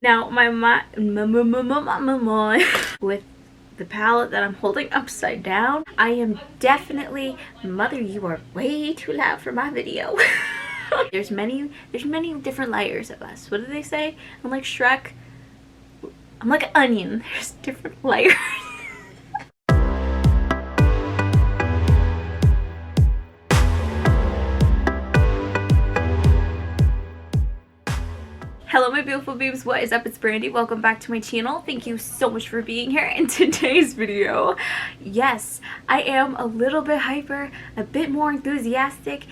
Now with the palette that I'm holding upside down, I am definitely, mother, you are way too loud for my video. there's many different layers of us. What do they say? I'm like Shrek. I'm like an onion. There's different layers. Hello my beautiful babes, what is up? It's Brandi. Welcome back to my channel. Thank you so much for being here in today's video. Yes, I am a little bit hyper, a bit more enthusiastic,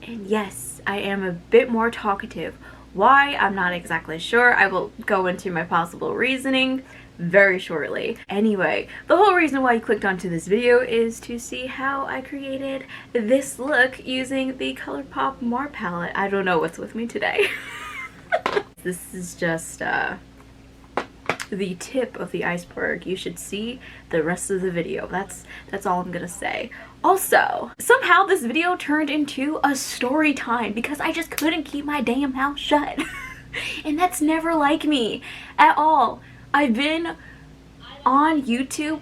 and yes, I am a bit more talkative. Why? I'm not exactly sure. I will go into my possible reasoning very shortly. Anyway, the whole reason why you clicked onto this video is to see how I created this look using the ColourPop Mar palette. I don't know what's with me today. This is just the tip of the iceberg. You should see the rest of the video. That's all I'm gonna say. Also, somehow this video turned into a story time because I just couldn't keep my damn mouth shut. And that's never like me at all. I've been on YouTube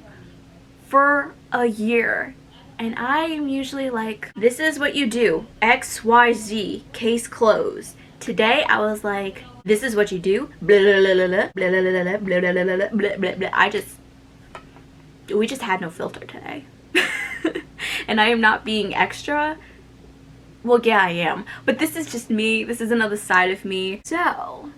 for a year and I am usually like, this is what you do, XYZ, case closed. Today I was like, this is what you do, blah blah blah blah blah blah blah blah blah blah blah blah. We just had no filter today. And I am not being extra. Well, yeah, I am. But this is just me. This is another side of me. So,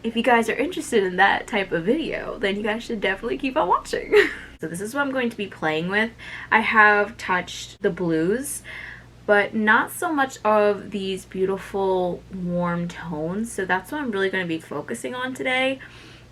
if you guys are interested in that type of video, then you guys should definitely keep on watching. So this is what I'm going to be playing with. I have touched the blues, but not so much of these beautiful warm tones. So that's what I'm really going to be focusing on today.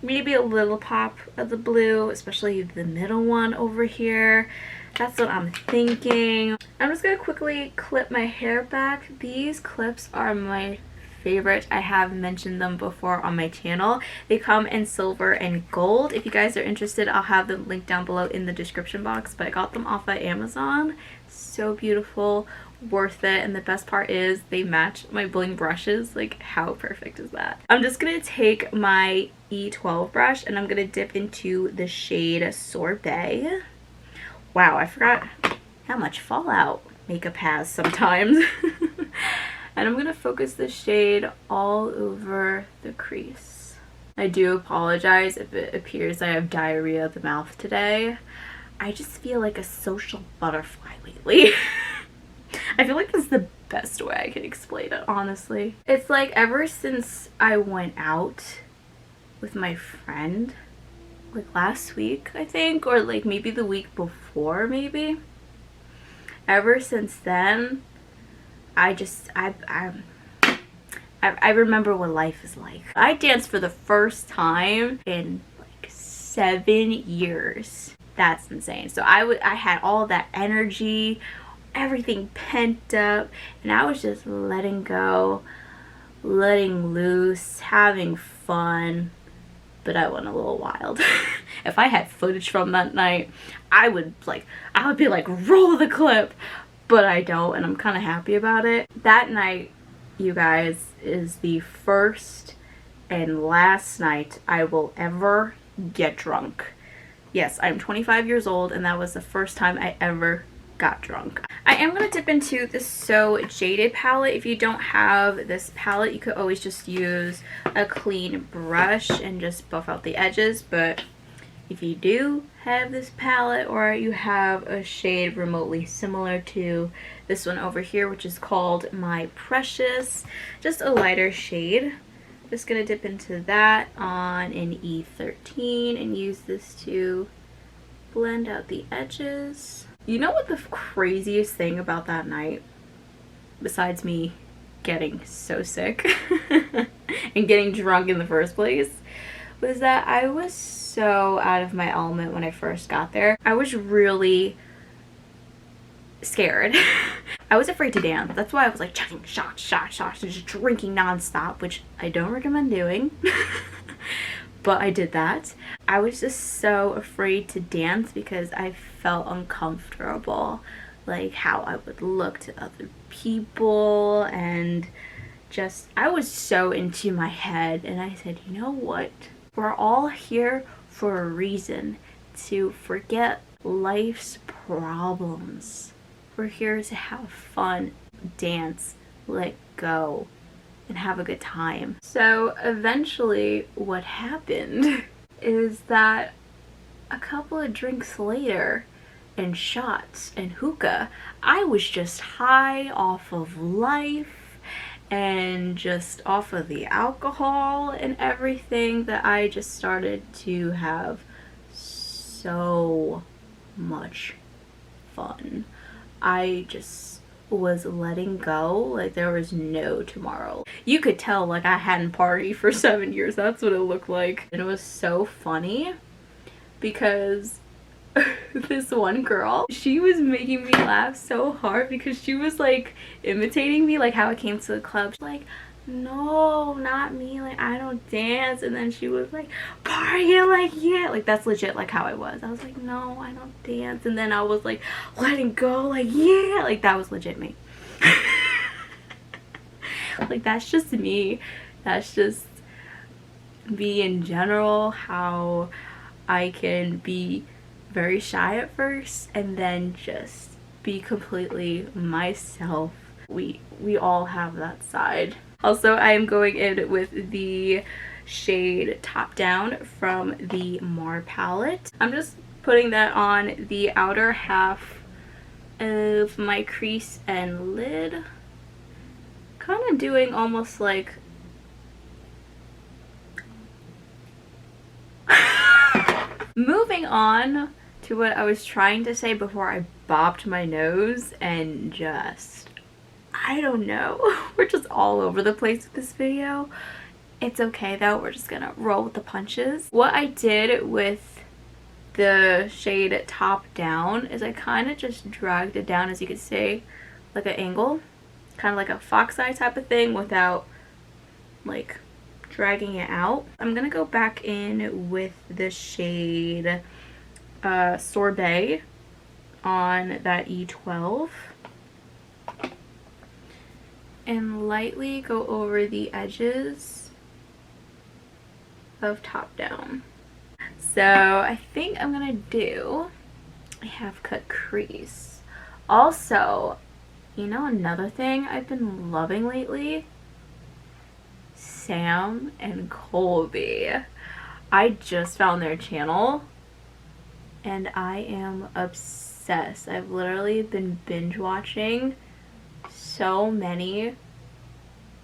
Maybe a little pop of the blue, especially the middle one over here. That's what I'm thinking. I'm just going to quickly clip my hair back. These clips are my favorite. I have mentioned them before on my channel. They come in silver and gold. If you guys are interested, I'll have them linked down below in the description box, but I got them off of Amazon. So beautiful, worth it, and the best part is they match my bling brushes. Like, how perfect is that? I'm just gonna take my E12 brush and I'm gonna dip into the shade Sorbet. Wow, I forgot how much fallout makeup has sometimes. And I'm gonna focus the shade all over the crease. I do apologize if it appears I have diarrhea of the mouth today. I just feel like a social butterfly lately. I feel like that's the best way I can explain it, honestly. It's like ever since I went out with my friend, like last week, I think, or like maybe the week before, maybe. Ever since then, I remember what life is like. I danced for the first time in like 7 years. That's insane. So I had all that energy, everything pent up, and I was just letting go, letting loose, having fun. But I went a little wild. If I had footage from that night, I would be like, roll the clip. But I don't, and I'm kind of happy about it. That night, you guys, is the first and last night I will ever get drunk. Yes, I'm 25 years old, and that was the first time I ever got drunk. I am going to dip into the So Jaded palette. If you don't have this palette, you could always just use a clean brush and just buff out the edges. But if you do have this palette, or you have a shade remotely similar to this one over here, which is called My Precious, just a lighter shade, just gonna dip into that on an E13 and use this to blend out the edges. You know what the craziest thing about that night, besides me getting so sick and getting drunk in the first place, was that I was so out of my element when I first got there. I was really scared. I was afraid to dance. That's why I was like chugging shots, just drinking nonstop, which I don't recommend doing. But I did that. I was just so afraid to dance because I felt uncomfortable, like how I would look to other people, and I was so into my head, and I said, you know what? We're all here for a reason, to forget life's problems. We're here to have fun, dance, let go, and have a good time. So eventually what happened is that a couple of drinks later and shots and hookah, I was just high off of life and just off of the alcohol and everything, that I just started to have so much fun. I just was letting go like there was no tomorrow. You could tell like I hadn't partied for 7 years. That's what it looked like. And it was so funny because this one girl, she was making me laugh so hard because she was like imitating me, like how I came to the club. She's like, no, not me, like I don't dance. And then she was like, partying, like yeah, like that's legit like how I was. I was like, no, I don't dance. And then I was like letting go, like yeah, like that was legit me. Like that's just me. That's just me in general, how I can be very shy at first and then just be completely myself. We all have that side. Also, I am going in with the shade Top Down from the Mar palette. I'm just putting that on the outer half of my crease and lid. Kind of doing almost like moving on to what I was trying to say before I bopped my nose and just, I don't know. We're just all over the place with this video. It's okay though, we're just gonna roll with the punches. What I did with the shade Top Down is I kind of just dragged it down, as you could see, like an angle. Kind of like a fox eye type of thing without like dragging it out. I'm gonna go back in with the shade Sorbet on that E12 and lightly go over the edges of Top Down. So I think I'm gonna do a half cut crease. Also, you know another thing I've been loving lately? Sam and Colby. I just found their channel and I am obsessed. I've literally been binge watching so many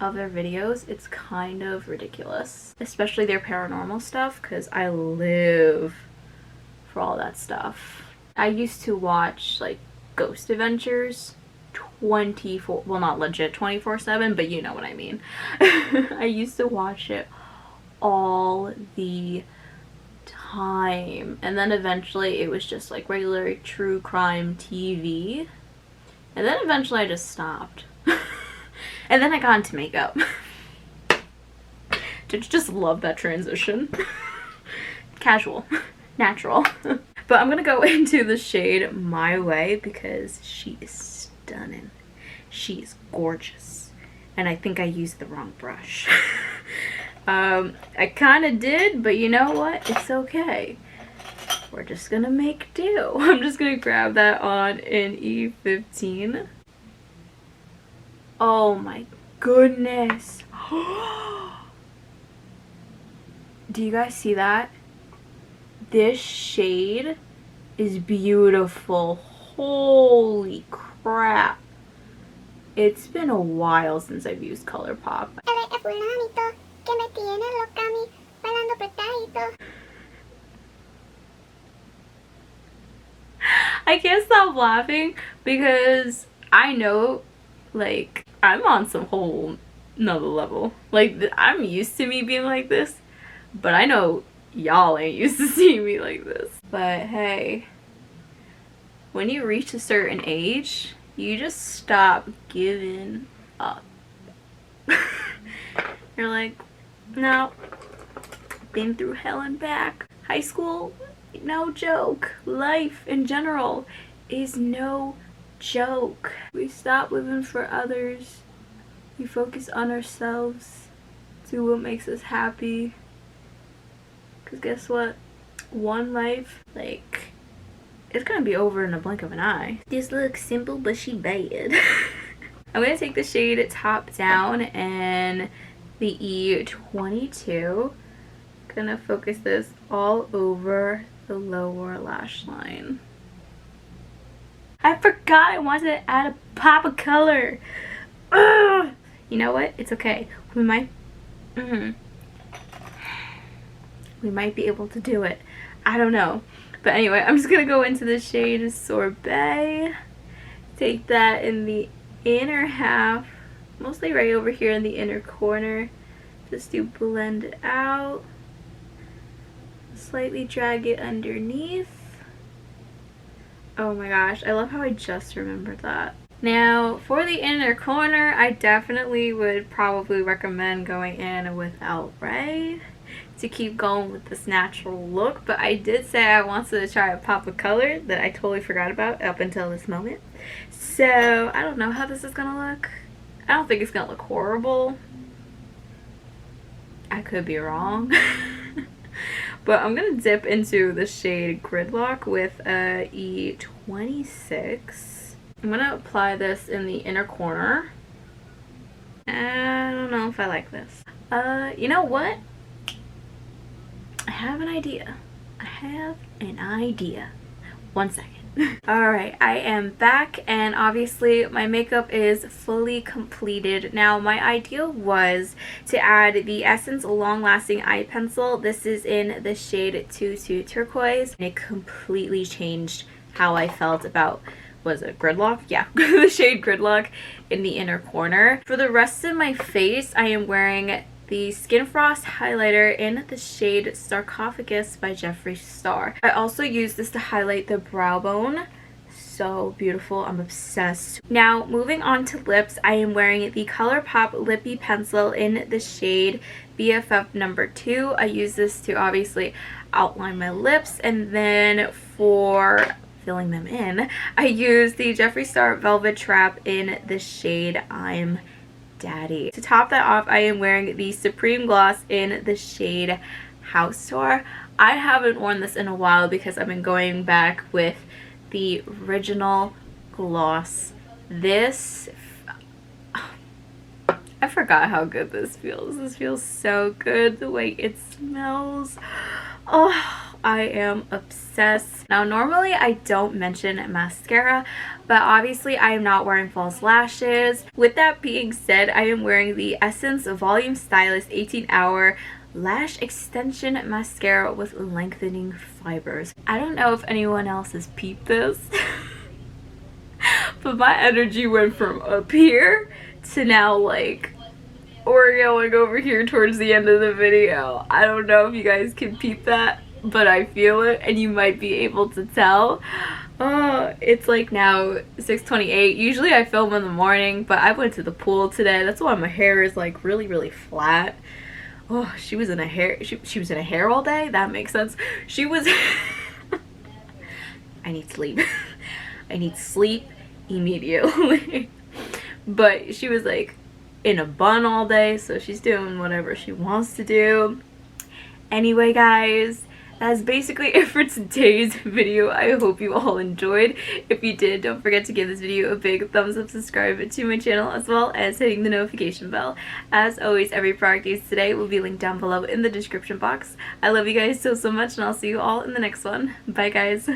of their videos. It's kind of ridiculous, especially their paranormal stuff, because I live for all that stuff. I used to watch like Ghost Adventures 24, well not legit 24/7, but you know what I mean. I used to watch it all the time, and then eventually it was just like regular true crime TV, and then eventually I just stopped. And then I got into makeup. Just love that transition. Casual, natural. But I'm gonna go into the shade My Way because she is stunning. She is gorgeous, and I think I used the wrong brush. I kind of did, but you know what? It's okay. We're just gonna make do. I'm just gonna grab that on in E15. Oh my goodness. Do you guys see that? This shade is beautiful. Holy crap. It's been a while since I've used ColourPop. I can't stop laughing because I know, like, I'm on some whole nother level. Like, I'm used to me being like this, but I know y'all ain't used to seeing me like this. But hey, when you reach a certain age, you just stop giving up. You're like, no, been through hell and back. High school, no joke. Life in general is no joke. We stop living for others We focus on ourselves, do what makes us happy. Because guess what? One life, like, it's gonna be over in a blink of an eye. This looks simple, but she bad. I'm gonna take the shade Top Down and the E22. Gonna focus this all over the lower lash line. I forgot I wanted to add a pop of color. Ugh. You know what? It's okay. We might be able to do it. I don't know. But anyway, I'm just gonna go into the shade Sorbet. Take that in the inner half, mostly right over here in the inner corner, just to blend it out. Slightly drag it underneath. Oh my gosh, I love how I just remembered that. Now, for the inner corner, I definitely would probably recommend going in with Outright to keep going with this natural look, but I did say I wanted to try a pop of color that I totally forgot about up until this moment. So, I don't know how this is gonna look. I don't think it's gonna look horrible. I could be wrong. But I'm gonna dip into the shade Gridlock with a E26. I'm gonna apply this in the inner corner. I don't know if I like this. You know what? I have an idea. One second. Alright, I am back, and obviously my makeup is fully completed. Now, my idea was to add the Essence Long Lasting Eye Pencil. This is in the shade 22 Turquoise, and it completely changed how I felt about, was it Gridlock? Yeah, the shade Gridlock in the inner corner. For the rest of my face, I am wearing the Skin Frost highlighter in the shade Sarcophagus by Jeffree Star. I also use this to highlight the brow bone. So beautiful. I'm obsessed. Now, moving on to lips, I am wearing the ColourPop Lippy Pencil in the shade BFF number 2. I use this to obviously outline my lips, and then for filling them in, I use the Jeffree Star Velvet Trap in the shade I'm Daddy. To top that off, I am wearing the Supreme Gloss in the shade House Tour. I haven't worn this in a while because I've been going back with the original gloss. This, I forgot how good this feels. This feels so good, the way it smells. Oh, I am obsessed. Now, normally I don't mention mascara, but obviously I am not wearing false lashes. With that being said, I am wearing the Essence Volume Stylist 18-Hour Lash Extension Mascara with Lengthening Fibers. I don't know if anyone else has peeped this, but my energy went from up here to now, like, we're going over here towards the end of the video. I don't know if you guys can peep that, but I feel it, and you might be able to tell. It's like now 6:28. Usually I film in the morning, but I went to the pool today. That's why my hair is like really flat. Oh, she was in a hair all day. That makes sense. She was I need sleep. I need sleep immediately. But she was like in a bun all day, so she's doing whatever she wants to do. Anyway, guys, that's basically it for today's video. I hope you all enjoyed. If you did, don't forget to give this video a big thumbs up, subscribe to my channel, as well as hitting the notification bell. As always, every product used today will be linked down below in the description box. I love you guys so much, and I'll see you all in the next one. Bye, guys.